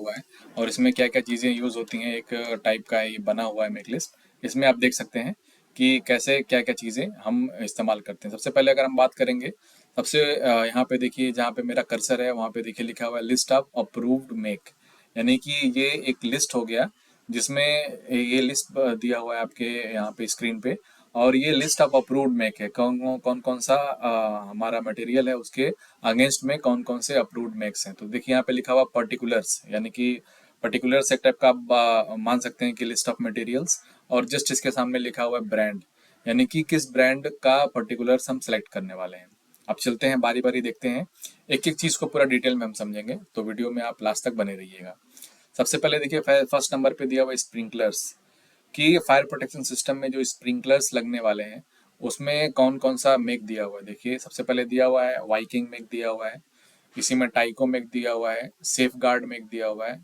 हुआ है और इसमें क्या क्या चीज़ें यूज़ होती हैं, एक टाइप का ये बना हुआ है मेक लिस्ट। इसमें आप देख सकते हैं कि कैसे क्या क्या चीज़ें हम इस्तेमाल करते हैं। सबसे पहले अगर हम बात करेंगे, सबसे यहाँ पे देखिए, जहाँ पे मेरा कर्सर है वहाँ पे देखिए लिखा हुआ है लिस्ट ऑफ अप्रूव्ड मेक, यानी कि ये एक लिस्ट हो गया जिसमें ये लिस्ट दिया हुआ है आपके यहाँ पे स्क्रीन पे। और ये लिस्ट ऑफ अप्रूव्ड मेक है, कौन कौन कौन सा हमारा मटेरियल है उसके अगेंस्ट में कौन कौन से अप्रूव्ड मेक्स हैं। तो देखिए यहाँ पे लिखा हुआ पर्टिकुलर्स, यानी कि पर्टिकुलर्स एक टाइप का आप मान सकते हैं कि लिस्ट ऑफ मटेरियल्स। और जस्ट इसके सामने लिखा हुआ है ब्रांड, यानी कि किस ब्रांड का पर्टिकुलर्स हम सेलेक्ट करने वाले हैं। अब चलते हैं बारी बारी देखते हैं, एक एक चीज़ को पूरा डिटेल में हम समझेंगे, तो वीडियो में आप लास्ट तक बने रहिएगा। सबसे पहले देखिए फर्स्ट नंबर पे दिया हुआ है स्प्रिंकलर्स, कि फायर प्रोटेक्शन सिस्टम में जो स्प्रिंकलर्स लगने वाले हैं उसमें कौन कौन सा मेक दिया हुआ है। देखिए सबसे पहले दिया हुआ है वाइकिंग मेक दिया हुआ है, इसी में टाइको मेक दिया हुआ है, सेफ गार्ड मेक दिया हुआ है,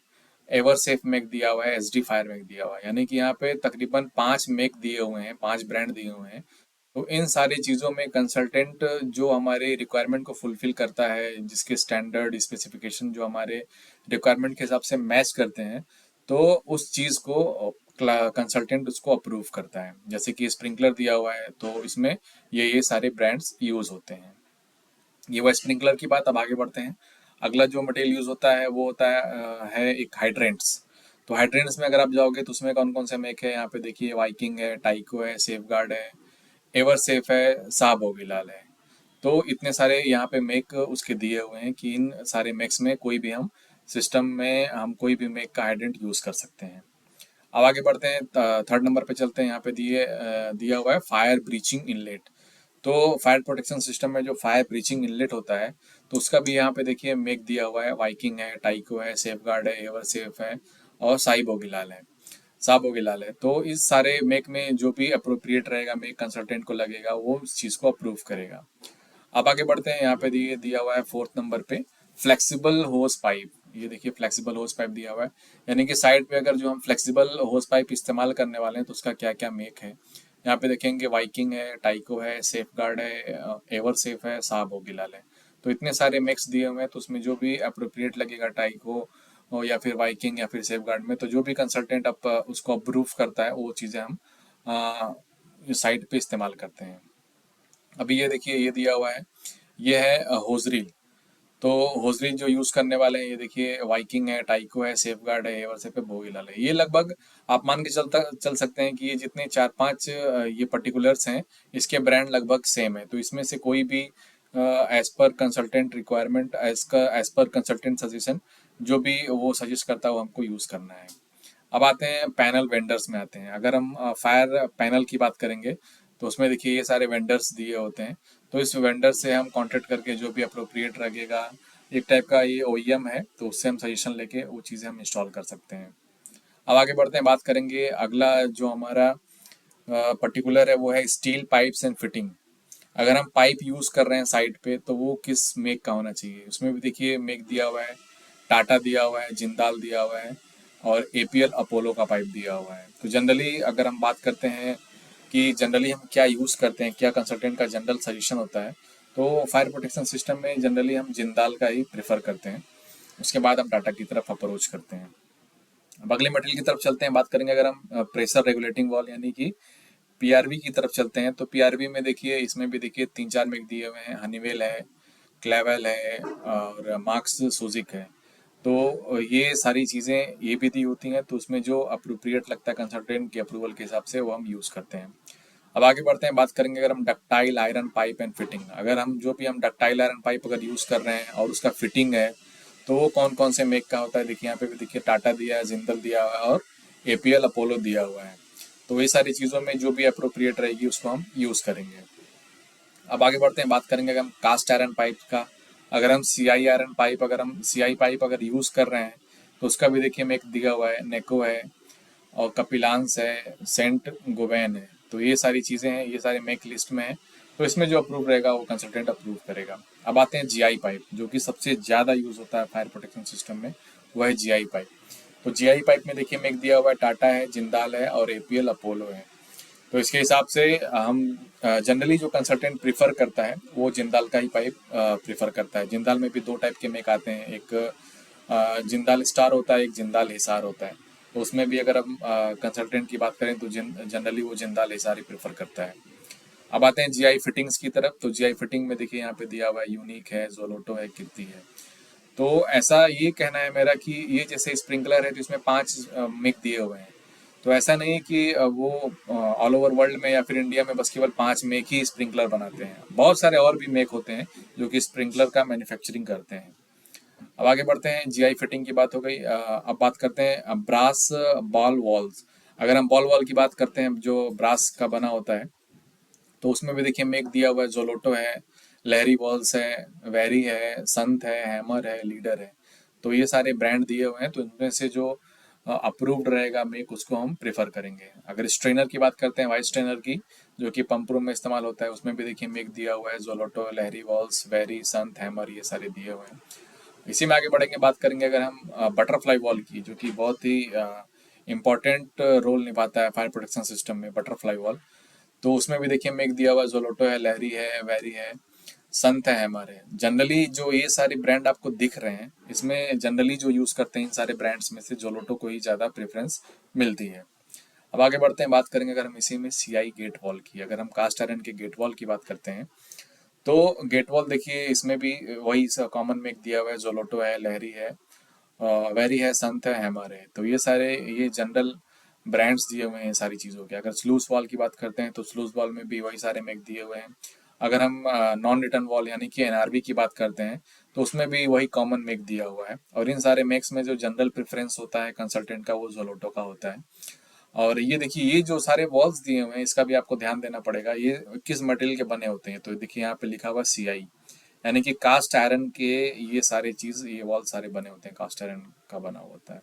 एवर सेफ मेक दिया हुआ है, एसडी फायर मेक दिया हुआ है। यानी कि यहाँ पे तकरीबन 5 मेक दिए हुए हैं, 5 ब्रांड दिए हुए हैं। तो इन सारी चीज़ों में कंसल्टेंट जो हमारे रिक्वायरमेंट को फुलफिल करता है, जिसके स्टैंडर्ड स्पेसिफिकेशन जो हमारे रिक्वायरमेंट के हिसाब से मैच करते हैं, तो उस चीज़ को कंसल्टेंट उसको अप्रूव करता है। जैसे कि स्प्रिंकलर दिया हुआ है तो इसमें ये सारे ब्रांड्स यूज़ होते हैं। ये हुआ स्प्रिंकलर की बात। अब आगे बढ़ते हैं। अगला जो मटेरियल यूज़ होता है वो होता है एक हाइड्रेंट्स। तो हाइड्रेंट्स में अगर आप जाओगे तो उसमें कौन कौन से मेक है, यहाँ पे देखिए वाइकिंग है, टाइको है, सेफगार्ड है, एवर सेफ है, साब होगीलाल है। तो इतने सारे यहाँ पे मेक उसके दिए हुए हैं कि इन सारे मेक्स में कोई भी हम सिस्टम में हम कोई भी मेक का हाइड्रेंट यूज़ कर सकते हैं। अब आगे बढ़ते हैं, थर्ड नंबर पे चलते हैं। यहाँ पे दिया हुआ है फायर ब्रीचिंग इनलेट। तो फायर प्रोटेक्शन सिस्टम में जो फायर ब्रीचिंग इनलेट होता है तो उसका भी यहाँ पे देखिए मेक दिया हुआ है, वाइकिंग है, टाइको है, सेफगार्ड है, एवर सेफ है और साब बोगीलाल है। तो इस सारे मेक में जो भी अप्रोप्रिएट रहेगा मेक कंसल्टेंट को लगेगा वो उस चीज़ को अप्रूव करेगा। अब आगे बढ़ते हैं, यहाँ पे दिया हुआ है फोर्थ नंबर पे फ्लेक्सिबल होस पाइप। ये देखिए फ्लेक्सिबल होस पाइप दिया हुआ है, यानी कि साइड पे अगर जो हम फ्लेक्सिबल होस पाइप इस्तेमाल करने वाले हैं तो उसका क्या क्या मेक है। यहाँ पे देखेंगे वाइकिंग है, टाइको है, सेफगार्ड है, एवर सेफ है, साब होगीलाल है। तो इतने सारे मेक्स दिए हुए हैं, तो उसमें जो भी अप्रोप्रिएट लगेगा टाइको या फिर वाइकिंग या फिर सेफगार्ड में, तो जो भी कंसल्टेंट उसको अप्रूव करता है वो चीज़ें हम साइट पे इस्तेमाल करते हैं। अभी ये देखिए ये दिया हुआ है, ये है होजरील। तो होजरील जो यूज़ करने वाले हैं, ये देखिए वाइकिंग है, टाइको है, सेफगार्ड है, एवरसेफ है, भोगीलाल है। ये लगभग आप मान के चल सकते हैं कि ये जितने 4-5 ये पर्टिकुलर्स हैं, इसके ब्रांड लगभग सेम है। तो इसमें से कोई भी as per consultant requirement, as per consultant suggestion, जो भी वो सजेस्ट करता है वो हमको यूज़ करना है। अब आते हैं पैनल वेंडर्स में आते हैं। अगर हम फायर पैनल की बात करेंगे तो उसमें देखिए ये सारे वेंडर्स दिए होते हैं। तो इस वेंडर से हम कांटेक्ट करके जो भी अप्रोप्रिएट लगेगा, एक टाइप का ये ओईएम है, तो उससे हम सजेशन लेके वो चीज़ें हम इंस्टॉल कर सकते हैं। अब आगे बढ़ते हैं, बात करेंगे अगला जो हमारा पर्टिकुलर है वो है स्टील पाइप्स एंड फिटिंग। अगर हम पाइप यूज़ कर रहे हैं साइट पे तो वो किस मेक का होना चाहिए। उसमें भी देखिए मेक दिया हुआ है, टाटा दिया हुआ है, जिंदाल दिया हुआ है और एपीएल अपोलो का पाइप दिया हुआ है। तो जनरली अगर हम बात करते हैं कि जनरली हम क्या यूज़ करते हैं, क्या कंसल्टेंट का जनरल सजेशन होता है, तो फायर प्रोटेक्शन सिस्टम में जनरली हम जिंदाल का ही प्रेफर करते हैं। उसके बाद हम टाटा की तरफ अप्रोच करते हैं। अब अगले मटेरियल की तरफ चलते हैं, बात करेंगे अगर हम प्रेशर रेगुलेटिंग वॉल यानी कि पीआरवी की तरफ चलते हैं। तो पीआरवी में देखिए इसमें भी देखिए 3-4 मेक दिए हुए हैं, हनीवेल है, क्लेवेल है और मार्क्स सुजिक है। तो ये सारी चीज़ें ये भी दी होती हैं, तो उसमें जो अप्रोप्रिएट लगता है कंसल्टेंट के अप्रूवल के हिसाब से वो हम यूज़ करते हैं। अब आगे बढ़ते हैं, बात करेंगे अगर हम ductile iron pipe and fitting. अगर हम जो भी हम डक्टाइल आयरन पाइप अगर यूज़ कर रहे हैं और उसका फिटिंग है तो वो कौन कौन से मेक का होता है। देखिए यहाँ पे भी देखिए टाटा दिया है, जिंदल दिया हुआ है और एपीएल अपोलो दिया हुआ है। तो ये सारी चीज़ों में जो भी अप्रोप्रिएट रहेगी उसको हम यूज़ करेंगे। अब आगे बढ़ते हैं, बात करेंगे अगर हम कास्ट आयरन पाइप का। अगर हम सी आई पाइप अगर यूज़ कर रहे हैं तो उसका भी देखिए मेक दिया हुआ है, नेको है और कपिलांस है, सेंट गोबैन है। तो ये सारी चीज़ें हैं, ये सारे मेक लिस्ट में है। तो इसमें जो अप्रूव रहेगा वो कंसल्टेंट अप्रूव करेगा। अब आते हैं जीआई पाइप, जो कि सबसे ज़्यादा यूज़ होता है फायर प्रोटेक्शन सिस्टम में, वो है जीआई पाइप। तो जीआई पाइप में देखिए मेक दिया हुआ है, टाटा है, जिंदाल है और एपीएल अपोलो है। तो इसके हिसाब से हम जनरली जो कंसल्टेंट प्रीफर करता है वो जिंदाल का ही पाइप प्रीफर करता है। जिंदाल में भी 2 टाइप के मेक आते हैं, एक जिंदाल स्टार होता है, एक जिंदाल हिसार होता है। तो उसमें भी अगर हम कंसल्टेंट की बात करें तो जनरली वो जिंदाल हिसार ही प्रेफर करता है। अब आते हैं जीआई फिटिंग्स की तरफ। तो जीआई फिटिंग में देखिए यहाँ पे दिया हुआ है यूनिक है, जोलोटो है, कीर्ति है। तो ऐसा ये कहना है मेरा कि ये जैसे स्प्रिंकलर है तो इसमें 5 मेक दिए हुए हैं। तो ऐसा नहीं है कि वो ऑल ओवर वर्ल्ड में या फिर इंडिया में बस केवल 5 मेक ही स्प्रिंकलर बनाते हैं। बहुत सारे और भी मेक होते हैं जो कि स्प्रिंकलर का मैन्युफैक्चरिंग करते हैं। अब आगे बढ़ते हैं, जीआई फिटिंग की बात हो गई। अब बात करते हैं ब्रास बॉल वॉल्स। अगर हम बॉल वॉल की बात करते हैं जो ब्रास का बना होता है, तो उसमें भी देखिए मेक दिया हुआ है, जोलोटो है, लहरी बॉल्स है, वेरी है, संत है, हैमर है, लीडर है। तो ये सारे ब्रांड दिए हुए हैं, तो इनमें से जो अप्रूव्ड रहेगा मेक उसको हम प्रेफर करेंगे। अगर स्ट्रेनर की बात करते हैं, वाइट स्ट्रेनर की, जो कि पंप रूम में इस्तेमाल होता है, उसमें भी देखिए मेक दिया हुआ है, जोलोटो, लहरी बॉल्स, वेरी, संत, हैमर, ये सारे दिए हुए हैं। इसी में आगे बढ़ेंगे, बात करेंगे अगर हम बटरफ्लाई वॉल की, जो कि बहुत ही इम्पोर्टेंट रोल निभाता है फायर प्रोटेक्शन सिस्टम में, बटरफ्लाई वॉल। तो उसमें भी देखिए मेक दिया हुआ है, जोलोटो है, लहरी है, वेरी है, संत है हमारे। जनरली जो ये सारे ब्रांड आपको दिख रहे हैं, इसमें जनरली जो यूज़ करते हैं इन सारे ब्रांड्स में से जोलोटो को ही ज़्यादा प्रेफरेंस मिलती है। अब आगे बढ़ते हैं, बात करेंगे अगर हम इसी में सीआई गेट वॉल की। अगर हम कास्ट आयरन के गेट वॉल की बात करते हैं, तो गेट वॉल देखिए इसमें भी वही कॉमन मेक दिया हुआ है, जोलोटो है, लहरी है, वेरी है, संत है, हैमर है। तो ये सारे ये जनरल ब्रांड्स दिए हुए हैं सारी चीज़ों के। अगर स्लूस वॉल की बात करते हैं तो स्लूस वॉल में भी वही सारे मेक दिए हुए हैं। अगर हम नॉन रिटर्न वॉल यानी कि एनआरवी की बात करते हैं तो उसमें भी वही कॉमन मेक दिया हुआ है। और इन सारे मेक्स में जो जनरल प्रेफरेंस होता है कंसल्टेंट का, वो जोलोटो का होता है। और ये देखिए ये जो सारे वॉल्स दिए हुए हैं इसका भी आपको ध्यान देना पड़ेगा, ये किस मटेरियल के बने होते हैं। तो देखिए यहाँ पे लिखा हुआ सीआई, यानी कि कास्ट आयरन के ये सारे चीज़, ये वॉल सारे बने होते हैं, कास्ट आयरन का बना होता है।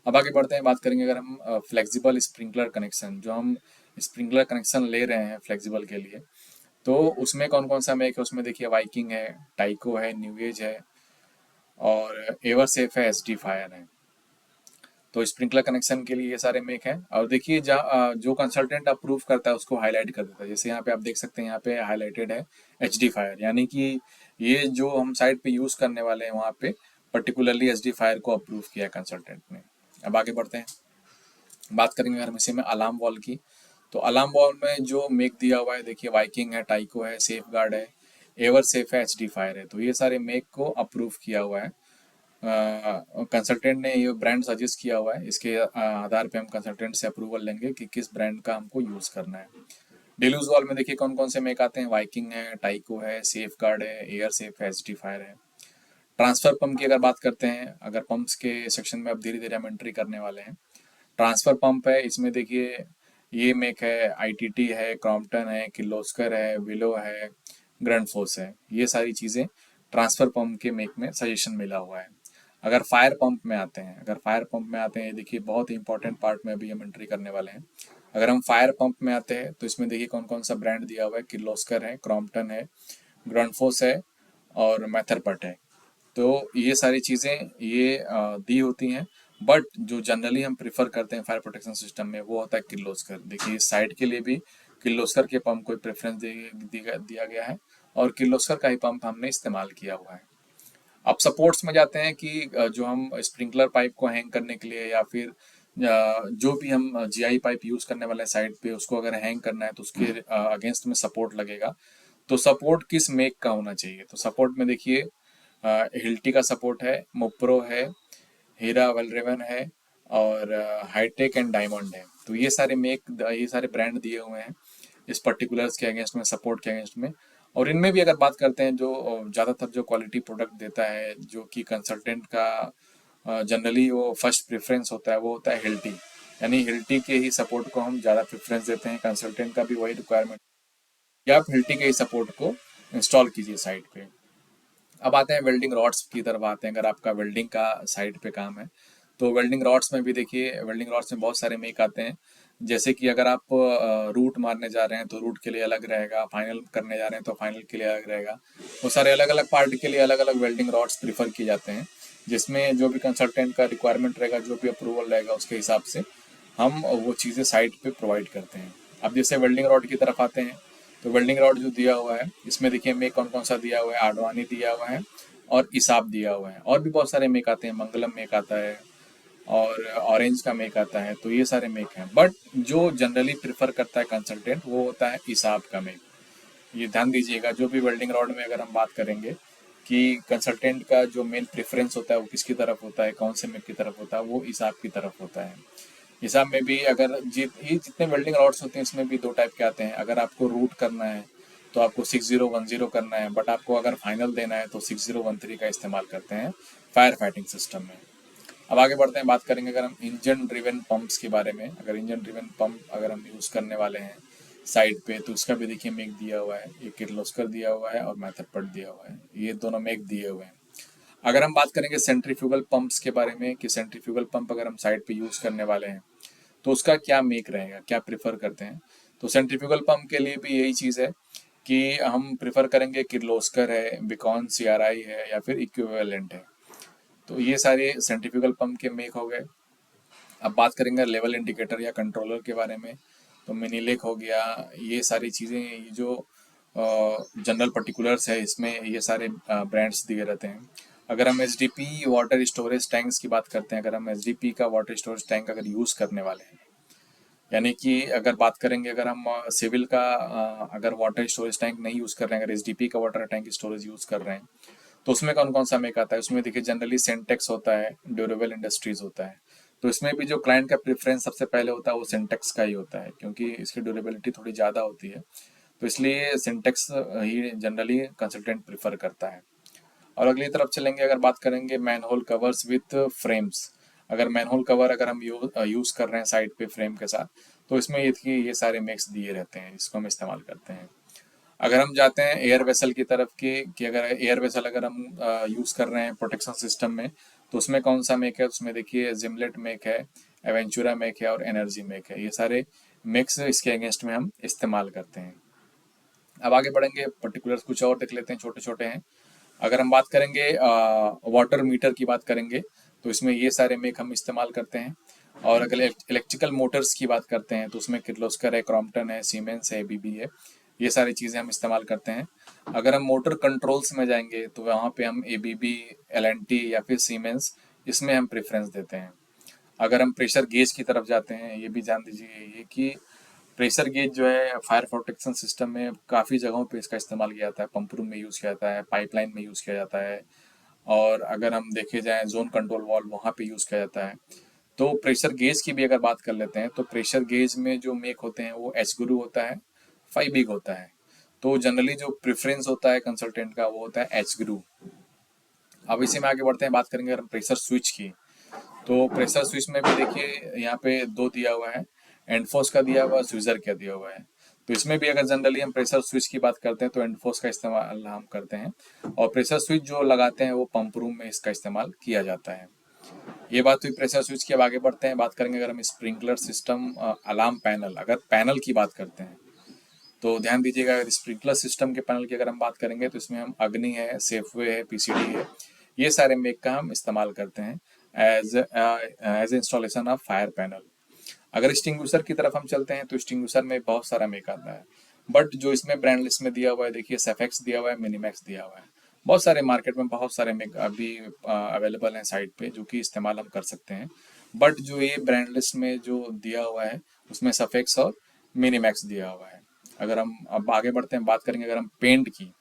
अब आगे बढ़ते हैं, बात करेंगे अगर हम फ्लेक्सिबल स्प्रिंकलर कनेक्शन, जो हम स्प्रिंकलर कनेक्शन ले रहे हैं फ्लेक्सिबल के लिए, तो उसमें कौन कौन सा मेक है। उसमें देखिए वाइकिंग है, टाइको है, न्यू एज है, और एवर सेफ है, एसडी फायर है। तो स्प्रिंकलर कनेक्शन के लिए ये सारे मेक हैं। और देखिए जो कंसल्टेंट अप्रूव करता है उसको हाईलाइट कर देता है। जैसे यहाँ पे आप देख सकते हैं, यहाँ पे हाईलाइटेड है एचडी फायर, यानी कि ये जो हम साइट पे यूज़ करने वाले हैं वहाँ पे पर्टिकुलरली एचडी फायर को अप्रूव किया है कंसल्टेंट ने। अब आगे बढ़ते हैं, बात करेंगे अगर हम इसी में अलार्म वॉल की। तो अलार्म वॉल में जो मेक दिया हुआ है देखिए वाइकिंग है, टाइको है, सेफ गार्ड है, एवर सेफ है, एचडी फायर है। तो ये सारे मेक को अप्रूव किया हुआ है कंसल्टेंट ने, ये ब्रांड सजेस्ट किया हुआ है। इसके आधार पे हम कंसल्टेंट से अप्रूवल लेंगे कि किस ब्रांड का हमको यूज़ करना है। डिल्यूज वॉल में देखिए कौन कौन से मेक आते हैं, वाइकिंग है, टाइको है, सेफ गार्ड है, एयर सेफ है, एचडी फायर है। ट्रांसफर पंप की अगर बात करते हैं, अगर पंप्स के सेक्शन में अब धीरे धीरे हम एंट्री करने वाले हैं। ट्रांसफर पंप है, इसमें देखिए ये मेक है, आईटीटी है, क्रॉम्पटन है, किर्लोस्कर है, विलो है, ग्रैंडफोर्स है। ये सारी चीज़ें ट्रांसफर पंप के मेक में सजेशन मिला हुआ है। अगर फायर पंप में आते हैं, ये देखिए बहुत ही इंपॉर्टेंट पार्ट में अभी हम एंट्री करने वाले हैं। अगर हम फायर पंप में आते हैं तो इसमें देखिए कौन कौन सा ब्रांड दिया हुआ है, किर्लोस्कर है, क्रॉम्पटन है, ग्रैंडफोर्स है, और मैथरपट है। तो ये सारी चीज़ें ये दी होती हैं। बट जो जनरली हम प्रिफर करते हैं फायर प्रोटेक्शन सिस्टम में वो होता है किर्लोस्कर। देखिए इस साइट के लिए भी किर्लोस्कर के पंप को प्रेफरेंस दिया गया है, और किर्लोस्कर का ही पंप हमने इस्तेमाल किया हुआ है। अब सपोर्ट्स में जाते हैं कि जो हम स्प्रिंकलर पाइप को हैंग करने के लिए, या फिर जो भी हम जीआई पाइप यूज़ करने वाले साइड पे उसको अगर हैंग करना है तो उसके अगेंस्ट में सपोर्ट लगेगा। तो सपोर्ट किस मेक का होना चाहिए, तो सपोर्ट में देखिए हिल्टी का सपोर्ट है, मोप्रो है, हीरा वेलरेवन है, और हाईटेक एंड डायमंड है। तो ये सारे ब्रांड दिए हुए हैं इस पर्टिकुलर्स के अगेंस्ट में, सपोर्ट के अगेंस्ट में। और इनमें भी अगर बात करते हैं, जो ज़्यादातर जो क्वालिटी प्रोडक्ट देता है, जो कि कंसल्टेंट का जनरली वो फर्स्ट प्रेफरेंस होता है, वो होता है हिल्टी। यानी हिल्टी के ही सपोर्ट को हम ज़्यादा प्रेफरेंस देते हैं, कंसल्टेंट का भी वही रिक्वायरमेंट कि आप हिल्टी के ही सपोर्ट को इंस्टॉल कीजिए साइट पे। अब आते हैं वेल्डिंग रॉड्स की तरफ आते हैं। अगर आपका वेल्डिंग का साइट पे काम है तो वेल्डिंग रॉड्स में भी देखिए, वेल्डिंग रॉड्स में बहुत सारे मेक आते हैं। जैसे कि अगर आप रूट मारने जा रहे हैं तो रूट के लिए अलग रहेगा, फाइनल करने जा रहे हैं तो फाइनल के लिए अलग रहेगा। वो सारे अलग अलग पार्ट के लिए अलग अलग वेल्डिंग रॉड्स प्रीफर किए जाते हैं, जिसमें जो भी कंसल्टेंट का रिक्वायरमेंट रहेगा, जो भी अप्रूवल रहेगा, उसके हिसाब से हम वो चीज़ें साइट पे प्रोवाइड करते हैं। अब जैसे वेल्डिंग रॉड की तरफ आते हैं, तो वेल्डिंग रॉड जो दिया हुआ है इसमें देखिए मेक कौन कौन सा दिया हुआ है, आडवाणी दिया हुआ है, और इसाब दिया हुआ है। और भी बहुत सारे मेक आते हैं, मंगलम मेक आता है और ऑरेंज का मेक आता है, तो ये सारे मेक हैं। बट जो जनरली प्रेफर करता है कंसल्टेंट वो होता है इसाब का मेक। ये ध्यान दीजिएगा, जो भी वेल्डिंग रॉड में अगर हम बात करेंगे कि कंसल्टेंट का जो मेन प्रेफरेंस होता है वो किसकी तरफ होता है, कौन से मेक की तरफ होता है, वो इसाब की तरफ होता है। हिसाब में भी अगर ये जितने वेल्डिंग रॉड्स होते हैं इसमें भी दो टाइप के आते हैं। अगर आपको रूट करना है तो आपको 6010 करना है, बट आपको अगर फाइनल देना है तो 6013 का इस्तेमाल करते हैं फायर फाइटिंग सिस्टम में। अब आगे बढ़ते हैं, बात करेंगे अगर हम इंजन ड्रिवन पंप्स के बारे में। अगर इंजन ड्रिवन पंप अगर हम यूज़ करने वाले हैं साइड पे, तो उसका भी देखिए मेक दिया हुआ है, ये किर्लोस्कर दिया हुआ है और मैथरपट दिया हुआ है, ये दोनों मेक दिए हुए हैं। अगर हम बात करेंगे सेंट्रीफ्यूगल पंप्स के बारे में कि सेंट्रीफ्यूगल पंप अगर हम साइड पे यूज़ करने वाले हैं तो उसका क्या मेक रहेगा, क्या प्रेफर करते हैं। तो सेंट्रीफ्यूगल पंप के लिए भी यही चीज़ है कि हम प्रेफर करेंगे किर्लोस्कर है, बिकॉन सीआरआई है या फिर इक्विवेलेंट है। तो ये सारे सेंट्रीफ्यूगल पंप के मेक हो गए। अब बात करेंगे लेवल इंडिकेटर या कंट्रोलर के बारे में, तो मिनीलेक हो गया, ये सारी चीज़ें, ये जो जनरल पर्टिकुलर्स है इसमें ये सारे ब्रांड्स दिए रहते हैं। अगर हम एच वाटर स्टोरेज टैंक्स की बात करते हैं, अगर हम एच का वाटर स्टोरेज टैंक अगर यूज़ करने वाले हैं, यानी कि अगर बात करेंगे अगर हम सिविल का अगर वाटर स्टोरेज टैंक नहीं यूज़ कर रहे हैं, अगर एच का वाटर टैंक स्टोरेज यूज़ कर रहे हैं, तो उसमें कौन कौन सा मेक आता है। उसमें देखिए जनरली सेंटेक्स होता है, ड्यूरेबल इंडस्ट्रीज होता है। तो इसमें भी जो क्लाइंट का प्रेफरेंस सबसे पहले होता है वो सिंटेक्स का ही होता है, क्योंकि इसकी ड्यूरेबिलिटी थोड़ी ज़्यादा होती है, तो इसलिए सिंटेक्स ही जनरली कंसल्टेंट प्रेफर करता है। और अगली तरफ चलेंगे, अगर बात करेंगे मैनहोल कवर्स विथ फ्रेम्स। अगर मैनहोल कवर अगर हम यूज़ कर रहे हैं साइड पे फ्रेम के साथ, तो इसमें ये सारे मिक्स दिए रहते हैं, इसको हम इस्तेमाल करते हैं। अगर हम जाते हैं एयर वेसल की तरफ कि अगर एयर वेसल अगर हम यूज़ कर रहे हैं प्रोटेक्शन सिस्टम में, तो उसमें कौन सा मेक है, उसमें देखिए जिमलेट मेक है, एवेंचुरा मेक है और एनर्जी मेक है। ये सारे मेक्स इसके अगेंस्ट में हम इस्तेमाल करते हैं। अब आगे बढ़ेंगे, पर्टिकुलर्स कुछ और देख लेते हैं, छोटे छोटे हैं। अगर हम बात करेंगे वाटर मीटर की बात करेंगे, तो इसमें ये सारे मेक हम इस्तेमाल करते हैं। और अगर इलेक्ट्रिकल मोटर्स की बात करते हैं तो उसमें किर्लोस्कर है, क्रॉम्पटन है, सीमेंस है, बीबी है, ये सारी चीज़ें हम इस्तेमाल करते हैं। अगर हम मोटर कंट्रोल्स में जाएंगे तो वहाँ पे हम एबीबी, एलएनटी या फिर सीमेंस, इसमें हम प्रेफरेंस देते हैं। अगर हम प्रेशर गेज की तरफ जाते हैं, ये भी जान दीजिए ये कि प्रेशर गेज जो है फायर प्रोटेक्शन सिस्टम में काफ़ी जगहों पे इसका इस्तेमाल किया जाता है। पंप रूम में यूज़ किया जाता है, पाइपलाइन में यूज़ किया जाता है, और अगर हम देखे जाए जोन कंट्रोल वाल्व वहाँ पे यूज़ किया जाता है। तो प्रेशर गेज की भी अगर बात कर लेते हैं तो प्रेशर गेज में जो मेक होते हैं वो एच गुरु होता है, 5 बिग होता है। तो जनरली जो प्रेफरेंस होता है कंसल्टेंट का वो होता है एच गुरु। अब इसी में आगे बढ़ते हैं, बात करेंगे अगर हम प्रेशर स्विच की, तो प्रेशर स्विच में भी देखिए यहाँ पे दो दिया हुआ है, एंडफोर्स का दिया हुआ है, स्विजर का दिया हुआ है। तो इसमें भी अगर जनरली हम प्रेशर स्विच की बात करते हैं तो एंडफोर्स का इस्तेमाल हम करते हैं, और प्रेशर स्विच जो लगाते हैं वो पंप रूम में इसका इस्तेमाल किया जाता है। ये बात हुई प्रेशर स्विच की। अब आगे बढ़ते हैं, बात करेंगे अगर हम स्प्रिंकलर सिस्टम, अलार्म पैनल, अगर पैनल की बात करते हैं तो ध्यान दीजिएगा, अगर स्प्रिंकलर सिस्टम के पैनल की अगर हम बात करेंगे तो इसमें हम अग्नि है, सेफवे है, पीसीडी है, ये सारे मेक का हम इस्तेमाल करते हैं as installation of fire panel. अगर स्टिंग्विशर की तरफ हम चलते हैं तो स्टिंग्विशर में बहुत सारा मेक आता है, बट जो इसमें ब्रांड लिस्ट में दिया हुआ है देखिए सेफेक्स दिया हुआ है, मिनीमैक्स दिया हुआ है। बहुत सारे मार्केट में बहुत सारे मेक अभी अवेलेबल हैं साइट पे जो कि इस्तेमाल हम कर सकते हैं, बट जो ये ब्रांड लिस्ट में जो दिया हुआ है उसमें सफेक्स और मिनीमैक्स दिया हुआ है। अगर हम अब आगे बढ़ते हैं, बात करेंगे अगर हम पेंट की,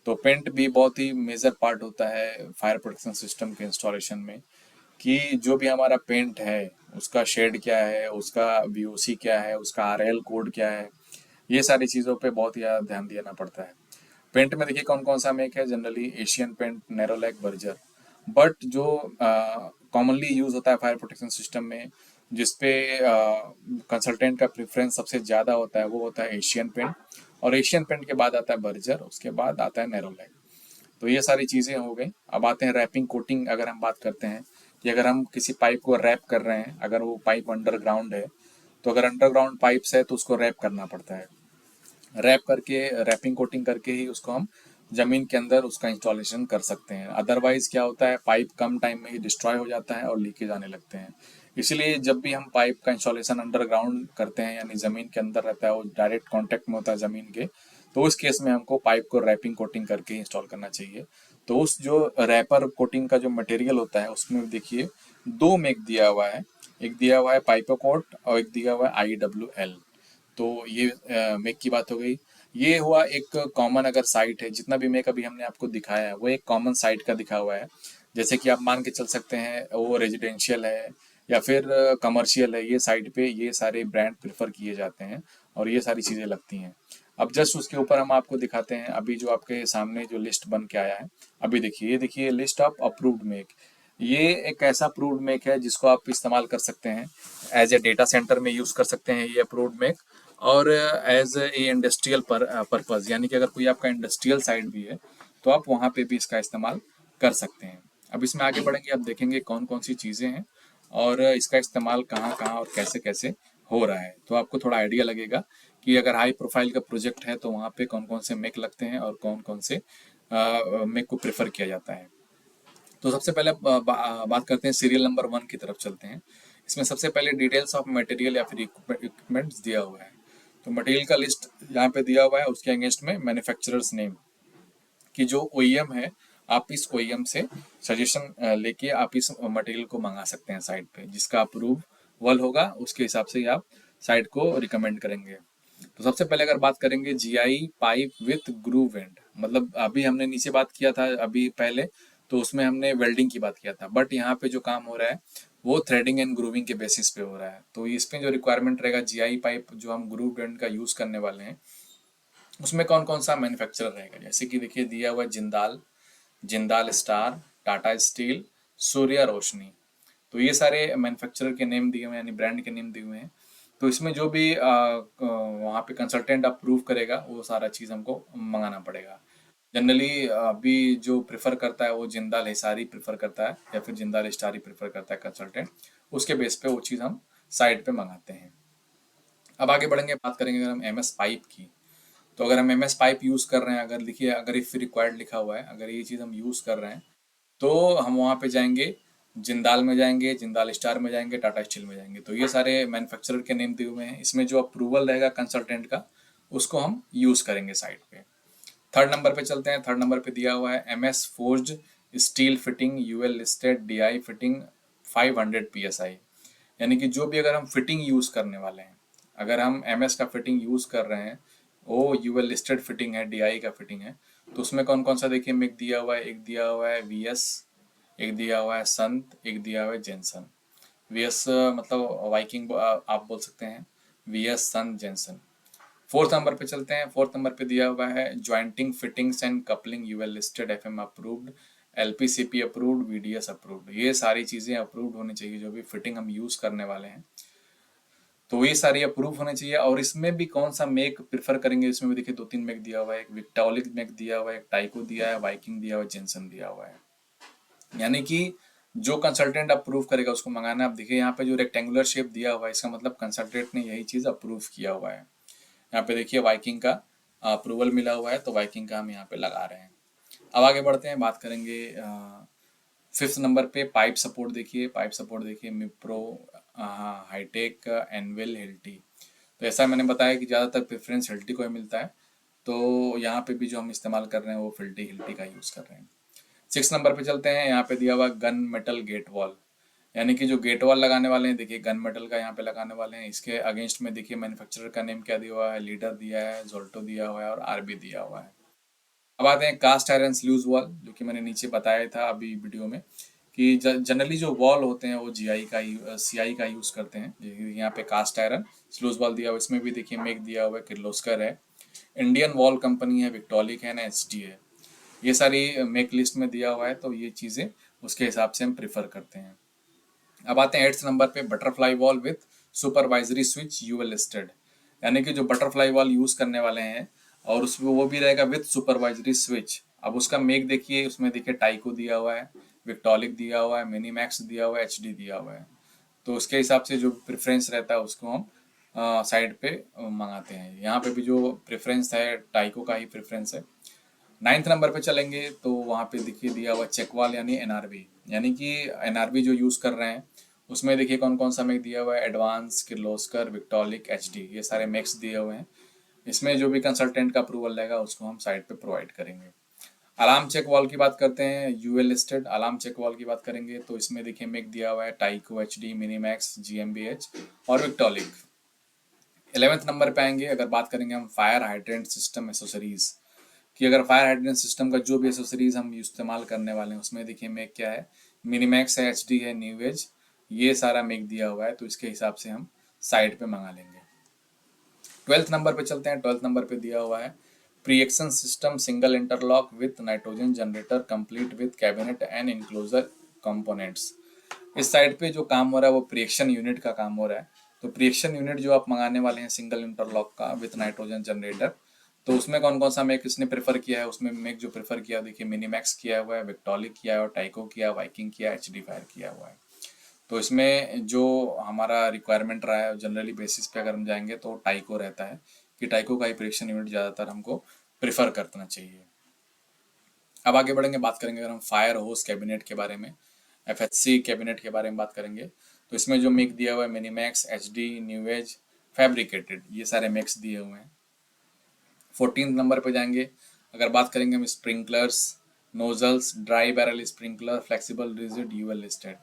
तो पेंट भी बहुत ही मेजर पार्ट होता है फायर प्रोटेक्शन सिस्टम के इंस्टॉलेशन में, कि जो भी हमारा पेंट है उसका शेड क्या है, उसका वीओसी क्या है, उसका आरएल कोड क्या है, ये सारी चीज़ों पे बहुत ही ज़्यादा ध्यान देना पड़ता है। पेंट में देखिए कौन कौन सा मेक है, जनरली एशियन पेंट, नेरोलैक, बर्जर। बट जो कॉमनली यूज़ होता है फायर प्रोटेक्शन सिस्टम में, जिसपे कंसल्टेंट का प्रेफरेंस सबसे ज़्यादा होता है, वो होता है एशियन पेंट, और एशियन पेंट के बाद आता है बर्जर, उसके बाद आता है नेरोलैक। तो ये सारी चीज़ें हो गई। अब आते हैं रैपिंग कोटिंग, अगर हम बात करते हैं कि अगर हम किसी पाइप को रैप कर रहे हैं, अगर वो पाइप अंडरग्राउंड है, तो अगर अंडरग्राउंड पाइप्स है तो उसको रैप करना पड़ता है। रैप करके, रैपिंग कोटिंग करके ही उसको हम ज़मीन के अंदर उसका इंस्टॉलेशन कर सकते हैं। अदरवाइज क्या होता है, पाइप कम टाइम में ही डिस्ट्रॉय हो जाता है और लीकेज आने लगते हैं। इसलिए जब भी हम पाइप का इंस्टॉलेशन अंडरग्राउंड करते हैं, यानी ज़मीन के अंदर रहता है, वो डायरेक्ट कॉन्टैक्ट में होता है ज़मीन के, तो उस केस में हमको पाइप को रैपिंग कोटिंग करके इंस्टॉल करना चाहिए। तो उस जो रैपर कोटिंग का जो मटेरियल होता है उसमें देखिए दो मेक दिया हुआ है, एक दिया हुआ है पाइपोकोट और एक दिया हुआ है IWL। तो ये मेक की बात हो गई। ये हुआ एक कॉमन अगर साइट है, जितना भी मेक अभी हमने आपको दिखाया है वो एक कॉमन साइट का दिखा हुआ है। जैसे कि आप मान के चल सकते हैं वो रेजिडेंशियल है या फिर कमर्शियल है, ये साइट पे ये सारे ब्रांड प्रेफर किए जाते हैं और ये सारी चीज़ें लगती हैं। अब जस्ट उसके ऊपर हम आपको दिखाते हैं अभी जो आपके सामने जो लिस्ट बन के आया है। अभी देखिए, ये देखिए लिस्ट ऑफ अप्रूव्ड मेक। ये एक ऐसा अप्रूव्ड मेक है जिसको आप इस्तेमाल कर सकते हैं एज ए डेटा सेंटर में यूज़ कर सकते हैं ये अप्रूव्ड मेक, और एज ए इंडस्ट्रियल पर्पज़, यानी कि अगर कोई आपका इंडस्ट्रियल साइट भी है तो आप वहाँ पे भी इसका इस्तेमाल कर सकते हैं। अब इसमें आगे बढ़ेंगे, आप देखेंगे कौन कौन सी चीज़ें हैं और इसका इस्तेमाल कहाँ कहाँ और कैसे कैसे हो रहा है, तो आपको थोड़ा आइडिया लगेगा कि अगर हाई प्रोफाइल का प्रोजेक्ट है तो वहाँ पे कौन कौन से मेक लगते हैं और कौन कौन से मेक को प्रेफर किया जाता है। तो सबसे पहले बात करते हैं सीरियल नंबर 1 की तरफ चलते हैं। इसमें सबसे पहले डिटेल्स ऑफ मटेरियल या फिर इक्विपमेंट्स दिया हुआ है। तो मटेरियल का लिस्ट यहाँ पे दिया हुआ है, उसके अगेंस्ट में मैन्युफैक्चरर्स नेम कि जो OEM है, आप इस OEM से सजेशन लेके आप इस मटेरियल को मंगा सकते हैं साइट पे, जिसका अप्रूवल होगा उसके हिसाब से ही आप साइट को रिकमेंड करेंगे। तो सबसे पहले अगर बात करेंगे GI pipe with groove and, मतलब अभी हमने नीचे बात किया था अभी पहले, तो उसमें हमने वेल्डिंग की बात किया था, बट यहाँ पे जो काम हो रहा है वो थ्रेडिंग एंड ग्रूविंग के बेसिस पे हो रहा है। तो इसमें जो रिक्वायरमेंट रहेगा GI पाइप जो हम ग्रूव एंड का यूज करने वाले हैं, उसमें कौन कौन सा मैन्युफैक्चरर रहेगा, जैसे कि देखिए दिया हुआ जिंदाल, जिंदाल स्टार, टाटा स्टील, सूर्या रोशनी। तो ये सारे मैन्युफैक्चरर के नेम दिए हुए हैं, यानी ब्रांड के नेम दिए हुए हैं। तो इसमें जो भी वहाँ पे कंसल्टेंट अप्रूव करेगा वो सारा चीज़ हमको मंगाना पड़ेगा। जनरली अभी जो प्रेफर करता है वो जिंदाल हिसारी प्रेफर करता है या फिर जिंदाल स्टार ही प्रेफर करता है कंसल्टेंट, उसके बेस पे वो चीज़ हम साइट पे मंगाते हैं। अब आगे बढ़ेंगे, बात करेंगे अगर हम MS पाइप की। तो अगर हम MS पाइप यूज़ कर रहे हैं, अगर लिखिए अगर इफ रिक्वायर्ड लिखा हुआ है, अगर ये चीज़ हम यूज़ कर रहे हैं तो हम वहाँ पे जाएंगे, जिंदाल में जाएंगे, जिंदाल स्टार में जाएंगे, टाटा स्टील में जाएंगे। तो ये सारे मैन्युफैक्चरर के नेम दिए हुए हैं, इसमें जो अप्रूवल रहेगा कंसल्टेंट का उसको हम यूज़ करेंगे साइट पे। थर्ड नंबर पे चलते हैं। थर्ड नंबर पे दिया हुआ है MS forged steel fitting UL listed DI fitting 500 PSI, यानी कि जो भी अगर हम फिटिंग यूज़ करने वाले हैं, अगर हम MS का फिटिंग यूज़ कर रहे हैं, वो UL लिस्टेड फिटिंग है, DI का फिटिंग है, तो उसमें कौन कौन सा देखिए मिक दिया हुआ है। एक दिया हुआ है VS, एक दिया हुआ है संत, एक दिया हुआ है जेनसन। VS मतलब वाइकिंग आप बोल सकते हैं, VS संत जेनसन। फोर्थ नंबर पे चलते हैं। फोर्थ नंबर पे दिया हुआ है jointing fittings and coupling UL listed FM approved, LPCP approved, VDS approved. ये सारी चीज़ें अप्रूव्ड होनी चाहिए जो भी फिटिंग हम यूज़ करने वाले हैं, तो ये सारी अप्रूव होने चाहिए। और इसमें भी कौन सा मेक प्रेफर करेंगे, इसमें भी देखिए 2-3 मेक दिया हुआ है, एक विक्टोलिक मेक दिया हुआ है, एक टाइको दिया है, वाइकिंग दिया हुआ है, जेनसन दिया हुआ है। यानी कि जो कंसल्टेंट अप्रूव करेगा उसको मंगाना है। आप देखिए यहाँ पे जो रेक्टेंगुलर शेप दिया हुआ है, इसका मतलब कंसल्टेंट ने यही चीज़ अप्रूव किया हुआ है। यहाँ पे देखिए वाइकिंग का अप्रूवल मिला हुआ है, तो वाइकिंग का हम यहाँ पे लगा रहे हैं। अब आगे बढ़ते हैं, बात करेंगे फिफ्थ नंबर पे पाइप सपोर्ट। देखिए पाइप सपोर्ट देखिए मिप्रो, हाईटेक, एनवेल, हिल्टी। तो ऐसा मैंने बताया कि ज़्यादातर प्रेफरेंस हिल्टी को ही मिलता है, तो यहाँ पे भी जो हम इस्तेमाल कर रहे हैं वो फिल्टी हिल्टी का यूज़ कर रहे हैं। 6 नंबर पे चलते हैं। यहाँ पे दिया हुआ गन मेटल गेट वॉल, यानी कि जो गेट वॉल लगाने वाले हैं, देखिए गन मेटल का यहाँ पे लगाने वाले हैं। इसके अगेंस्ट में देखिए मैन्युफैक्चरर का नेम क्या दिया हुआ है, लीडर दिया है, जोल्टो दिया हुआ है और RB दिया हुआ है। अब आते हैं कास्ट आयरन स्लूज वॉल, जो कि मैंने नीचे बताया था अभी वीडियो में कि जनरली जो वॉल होते हैं वो GI का CI का यूज़ करते हैं। यहाँ पे कास्ट आयरन स्लूज वॉल दिया हुआ, इसमें भी देखिए मेक दिया हुआ है, किर्लोस्कर है, इंडियन वॉल कंपनी है, विक्टोलिक है ना, HD है। ये सारी मेक लिस्ट में दिया हुआ है, तो ये चीज़ें उसके हिसाब से हम प्रेफर करते हैं। अब आते हैं 8th नंबर पे butterfly wall with supervisory switch UL listed, यानी कि जो बटरफ्लाई वॉल यूज़ करने वाले हैं और उसमें वो भी रहेगा विथ सुपरवाइजरी स्विच। अब उसका मेक देखिए, उसमें देखिए टाइको दिया हुआ है, विक्टोलिक दिया हुआ है, मिनीमैक्स दिया हुआ है, HD दिया हुआ है। तो उसके हिसाब से जो प्रेफरेंस रहता है उसको हम साइड पे मंगाते हैं। यहाँ पे भी जो प्रेफरेंस है टाइको का ही प्रेफरेंस है। 9th नंबर पे चलेंगे तो वहाँ पे देखिए दिया हुआ चेकवाल यानी NRB, यानी कि NRB जो यूज़ कर रहे हैं उसमें देखिए कौन कौन सा मेक दिया हुआ है, एडवांस, किर्लोस्कर, विक्टोलिक, HD, ये सारे मेक्स दिए हुए हैं। इसमें जो भी कंसल्टेंट का अप्रूवल रहेगा उसको हम साइट पे प्रोवाइड करेंगे। अलार्म चेक वॉल की बात करते हैं, UL listed alarm check valve की बात करेंगे तो इसमें देखिए मेक दिया हुआ है टाइको, एचडी, मिनीमैक्स, जीएमबीएच और विक्टोलिक। 11वें नंबर पे आएंगे, अगर बात करेंगे हम फायर हाइड्रेंट सिस्टम एसेसरीज कि अगर फायर हाइड्रेंट सिस्टम का जो भी एसेसरीज हम इस्तेमाल करने वाले हैं उसमें देखिए मेक क्या है, मिनीमैक्स है, एचडी है, न्यूएज, ये सारा मेक दिया हुआ है, तो इसके हिसाब से हम साइट पे मंगा लेंगे। 12th नंबर पे चलते हैं। 12th नंबर पे दिया हुआ है pre-action system single interlock with nitrogen generator complete with cabinet and enclosure components. इस साइड पे जो काम हो रहा है वो प्रिएक्शन यूनिट का काम हो रहा है। तो प्रिएक्शन यूनिट जो आप मंगाने वाले हैं सिंगल इंटरलॉक का विथ नाइट्रोजन जनरेटर, तो उसमें कौन कौन सा मेक इसने प्रेफर किया है, उसमें मेक जो प्रेफर किया देखिए मिनीमैक्स किया हुआ है, विक्टोलिक किया है, और टाइको किया, वाइकिंग किया, एचडी फायर किया हुआ है। तो इसमें जो हमारा रिक्वायरमेंट रहा है जनरली बेसिस पे अगर हम जाएंगे तो टाइको रहता है कि टाइको का ही प्रिएक्शन यूनिट ज़्यादातर हमको प्रेफर करना चाहिए। अब आगे बढ़ेंगे, बात करेंगे अगर हम फायर होस कैबिनेट के बारे में, एफएचसी कैबिनेट के बारे में बात करेंगे तो इसमें जो मेक दिया हुआ है मिनीमैक्स, एचडी, न्यूएज, फैब्रिकेटेड, ये सारे मेक्स दिए हुए हैं। 14th नंबर पे जाएंगे, अगर बात करेंगे हम sprinklers, nozzles, dry barrel sprinkler, flexible rigid, UL listed.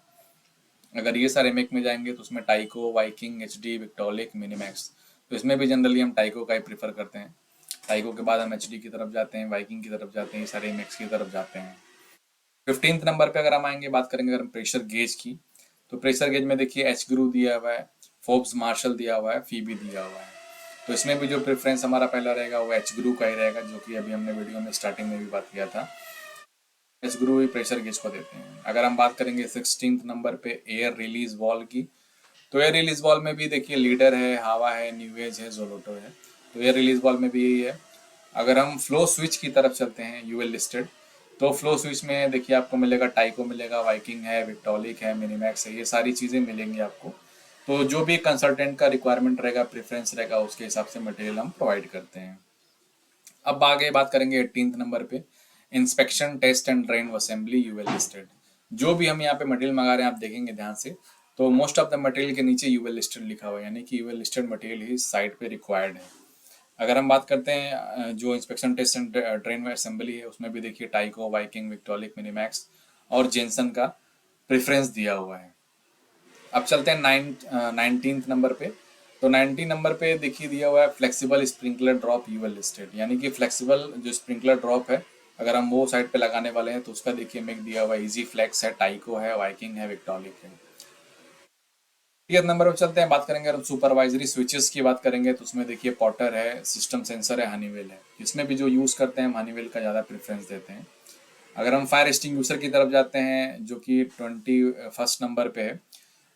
अगर ये सारे मेक में जाएंगे तो उसमें Tyco, Viking, HD, Victaulic, Minimax, तो इसमें भी जनरली हम टाइको का ही प्रीफर करते हैं। टाइको के बाद हम एचडी की तरफ जाते हैं, वाइकिंग की तरफ जाते हैं, ये सारे मेक्स की तरफ जाते हैं। 15th नंबर पे अगर हम आएंगे, बात करेंगे अगर हम प्रेशर गेज की, तो प्रेशर गेज में देखिए एच ग्रू दिया हुआ है, फोर्ब्स मार्शल दिया हुआ है, फीबी दिया हुआ है। तो इसमें भी जो प्रेफरेंस हमारा पहला रहेगा वो एच ग्रू का ही रहेगा, जो कि अभी हमने वीडियो में स्टार्टिंग में भी बात किया था। एच ग्रू ही प्रेशर गेज को देते हैं। अगर हम बात करेंगे 16th नंबर पे एयर रिलीज वॉल की, तो एयर रिलीज वॉल में भी देखिए लीडर है, हावा है, न्यूएज है, जोलोटो है। तो एयर रिलीज वॉल में भी यही है। अगर हम फ्लो स्विच की तरफ चलते हैं, यूएल लिस्टेड, तो फ्लो स्विच में देखिए आपको मिलेगा टाइको मिलेगा, वाइकिंग है, विक्टोलिक है, मिनीमैक्स है, ये सारी चीज़ें मिलेंगी आपको। तो जो भी कंसल्टेंट का रिक्वायरमेंट रहेगा, प्रेफरेंस रहेगा, उसके हिसाब से मटेरियल हम प्रोवाइड करते हैं। अब आगे बात करेंगे 18th नंबर पे, inspection test and drain assembly, UL listed. जो भी हम यहाँ पे मटेरियल मंगा रहे हैं आप देखेंगे ध्यान से, तो मोस्ट ऑफ द मटेरियल के नीचे यूएल लिस्टेड लिखा हुआ है, यानी कि यूएल लिस्टेड मटेरियल ही साइट पे रिक्वायर्ड है। अगर हम बात करते हैं जो inspection test and drain assembly है, उसमें भी देखिए टाइको, वाइकिंग, विक्टोलिक, मिनीमैक्स और जेनसन का प्रेफरेंस दिया हुआ है। अब चलते हैं 19th नंबर पे, तो 19 नंबर पे देखिए दिया हुआ है flexible sprinkler drop, UL listed, यानी कि फ्लेक्सिबल जो स्प्रिंकलर ड्रॉप है अगर हम वो साइड पे लगाने वाले हैं तो उसका देखिए मेक दिया हुआ है, इजी फ्लेक्स है, टाइको है, वाइकिंग है, विक्टोलिक है। 20th नंबर पर चलते हैं, बात करेंगे अगर सुपरवाइजरी स्विचेस की बात करेंगे तो उसमें देखिए पॉटर है, सिस्टम सेंसर है, हनीवेल है। इसमें भी जो यूज़ करते हैं हम हनीवेल का ज़्यादा प्रेफरेंस देते हैं। अगर हम फायर एक्सटिंग्विशर की तरफ जाते हैं जो कि 21st नंबर पे है,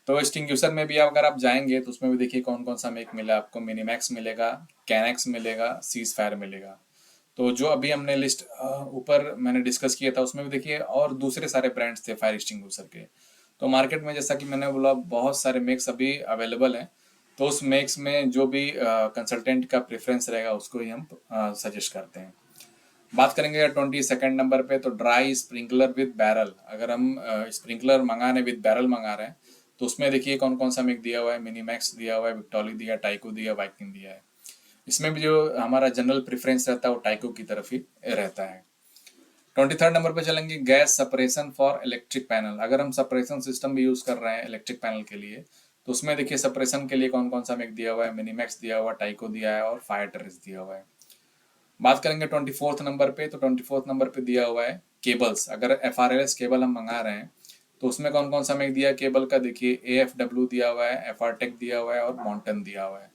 तो एक्सटिंग्विशर में भी अगर आप जाएंगे तो उसमें भी देखिए कौन कौन सा मेक मिला आपको, मिनीमैक्स मिलेगा, कैनेक्स मिलेगा, सीज फायर मिलेगा। तो जो अभी हमने लिस्ट ऊपर मैंने डिस्कस किया था उसमें भी देखिए और दूसरे सारे ब्रांड्स थे फायर एक्सटिंग्विशर के। तो मार्केट में जैसा कि मैंने बोला बहुत सारे मेक्स अभी अवेलेबल हैं, तो उस मेक्स में जो भी कंसल्टेंट का प्रेफरेंस रहेगा उसको ही हम सजेस्ट करते हैं। बात करेंगे 22nd नंबर पे, तो ड्राई स्प्रिंकलर विद बैरल। अगर हम स्प्रिंकलर मंगा रहे हैं विद बैरल मंगा रहे हैं तो उसमें देखिए कौन कौन सा मेक दिया हुआ है, मिनीमैक्स दिया हुआ है, विक्टोलिक दिया, टाइको दिया, वाइकिंग दिया है। इसमें भी जो हमारा जनरल प्रेफरेंस रहता है वो टाइको की तरफ ही रहता है। 23rd नंबर पे चलेंगे, gas separation for electric panel. अगर हम सेपरेशन सिस्टम भी यूज़ कर रहे हैं इलेक्ट्रिक पैनल के लिए तो उसमें देखिए सेपरेशन के लिए कौन कौन सा मेक दिया हुआ है, मिनीमैक्स दिया हुआ, टाइको दिया है और फायर टेरेस दिया हुआ है। बात करेंगे 24th नंबर पे, तो 24th नंबर पे दिया हुआ है केबल्स। अगर FRLS केबल हम मंगा रहे हैं तो उसमें कौन कौन सा मेक दिया है केबल का, देखिए AFW दिया हुआ है, FRTEC दिया हुआ है और मॉन्टन दिया हुआ है।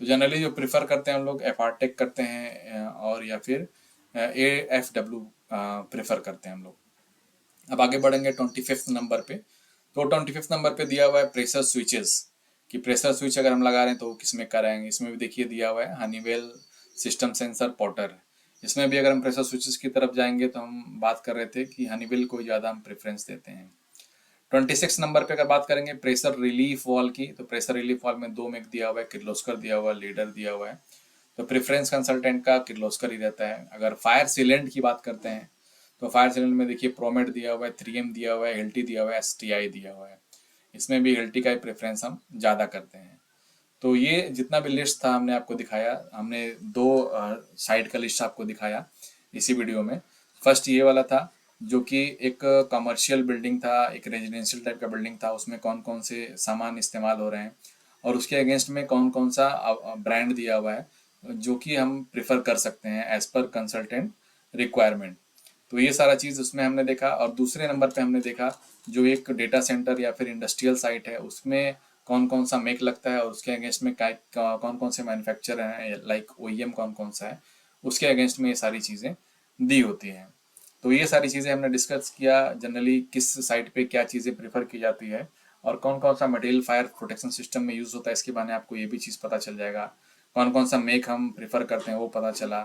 तो जनरली जो प्रिफर करते हैं हम लोग FRTEC करते हैं और या फिर AFW प्रेफर करते हैं हम लोग। अब आगे बढ़ेंगे 25th नंबर पे, तो 25th नंबर पे दिया हुआ है प्रेशर स्विचेस, कि प्रेशर स्विच अगर हम लगा रहे हैं तो किस में कराएंगे। इसमें भी देखिए दिया हुआ है हनीवेल, सिस्टम सेंसर, पॉटर। इसमें भी अगर हम प्रेशर स्विचेस की तरफ जाएंगे तो हम बात कर रहे थे कि हनीवेल को ज़्यादा हम प्रेफरेंस देते हैं। 26 नंबर पे अगर बात करेंगे प्रेशर रिलीफ वॉल की, तो प्रेशर रिलीफ वॉल में दो मेक दिया हुआ है, किर्लोस्कर दिया हुआ है, लीडर दिया हुआ है। तो प्रेफरेंस कंसल्टेंट का किर्लोस्कर ही रहता है। अगर फायर सीलेंट की बात करते हैं तो फायर सीलेंट में देखिए प्रोमेट दिया हुआ है, 3M दिया हुआ है, एल्टी दिया हुआ है, STI दिया हुआ है। इसमें भी एल्टी का ही प्रेफरेंस हम ज़्यादा करते हैं। तो ये जितना भी लिस्ट था हमने आपको दिखाया, हमने दो साइट का लिस्ट आपको दिखाया इसी वीडियो में। फर्स्ट ये वाला था जो कि एक कमर्शियल बिल्डिंग था, एक रेजिडेंशियल टाइप का बिल्डिंग था, उसमें कौन कौन से सामान इस्तेमाल हो रहे हैं और उसके अगेंस्ट में कौन कौन सा ब्रांड दिया हुआ है जो कि हम प्रिफर कर सकते हैं एज पर कंसल्टेंट रिक्वायरमेंट। तो ये सारा चीज़ उसमें हमने देखा। और दूसरे नंबर पे हमने देखा जो एक डेटा सेंटर या फिर इंडस्ट्रियल साइट है उसमें कौन कौन सा मेक लगता है और उसके अगेंस्ट में कौन कौन से मैन्युफैक्चरर हैं, लाइक ओईएम कौन कौन सा है, उसके अगेंस्ट में ये सारी चीज़ें दी होती हैं। तो ये सारी चीज़ें हमने डिस्कस किया, जनरली किस साइट पे क्या चीज़ें प्रेफर की जाती है और कौन कौन सा मटेरियल फायर प्रोटेक्शन सिस्टम में यूज़ होता है, इसके बारे में आपको ये भी चीज़ पता चल जाएगा। कौन कौन सा मेक हम प्रेफर करते हैं वो पता चला,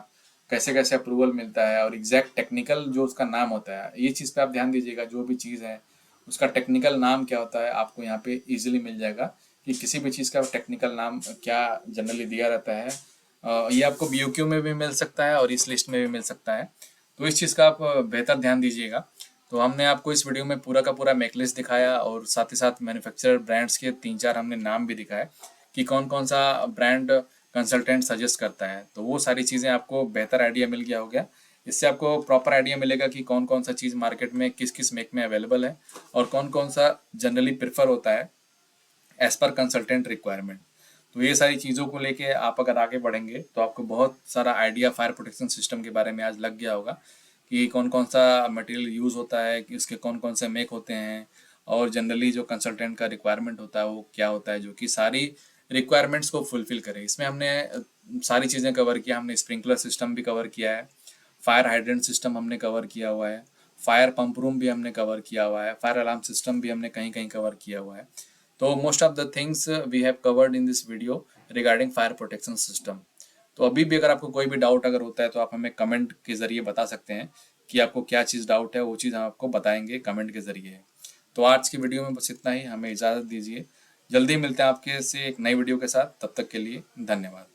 कैसे कैसे अप्रूवल मिलता है और एग्जैक्ट टेक्निकल जो उसका नाम होता है, ये चीज़ पे आप ध्यान दीजिएगा। जो भी चीज़ है उसका टेक्निकल नाम क्या होता है आपको यहाँ पे इजीली मिल जाएगा कि किसी भी चीज़ का टेक्निकल नाम क्या जनरली दिया रहता है। ये आपको बीओक्यू में भी मिल सकता है और इस लिस्ट में भी मिल सकता है। तो इस चीज़ का आप बेहतर ध्यान दीजिएगा। तो हमने आपको इस वीडियो में पूरा का पूरा मेकलिस्ट दिखाया और साथ ही साथ मैन्युफैक्चरर ब्रांड्स के 3-4 हमने नाम भी दिखाए कि कौन कौन सा ब्रांड कंसल्टेंट सजेस्ट करता है। तो वो सारी चीज़ें आपको बेहतर आइडिया मिल गया होगा। इससे आपको प्रॉपर आइडिया मिलेगा कि कौन कौन सा चीज़ मार्केट में किस किस मेक में अवेलेबल है और कौन कौन सा जनरली प्रेफर होता है एज पर कंसल्टेंट रिक्वायरमेंट। तो ये सारी चीज़ों को लेके आप अगर आगे बढ़ेंगे तो आपको बहुत सारा आइडिया फायर प्रोटेक्शन सिस्टम के बारे में आज लग गया होगा कि कौन कौन सा मटेरियल यूज़ होता है, कि उसके कौन कौन से मेक होते हैं और जनरली जो कंसल्टेंट का रिक्वायरमेंट होता है वो क्या होता है जो कि सारी रिक्वायरमेंट्स को फुलफिल करे। इसमें हमने सारी चीज़ें कवर किया। हमने स्प्रिंकलर सिस्टम भी कवर किया है, फायर हाइड्रेंट सिस्टम हमने कवर किया हुआ है, फायर पंप रूम भी हमने कवर किया हुआ है, फायर अलार्म सिस्टम भी हमने कहीं कहीं कवर किया हुआ है। तो most of the things we have covered in this video regarding fire protection system. तो अभी भी अगर आपको कोई भी डाउट अगर होता है तो आप हमें कमेंट के ज़रिए बता सकते हैं कि आपको क्या चीज़ डाउट है, वो चीज़ हम आपको बताएंगे कमेंट के ज़रिए। तो आज की वीडियो में बस इतना ही, हमें इजाज़त दीजिए। जल्दी मिलते हैं आपके से एक नई वीडियो के साथ, तब तक के लिए धन्यवाद।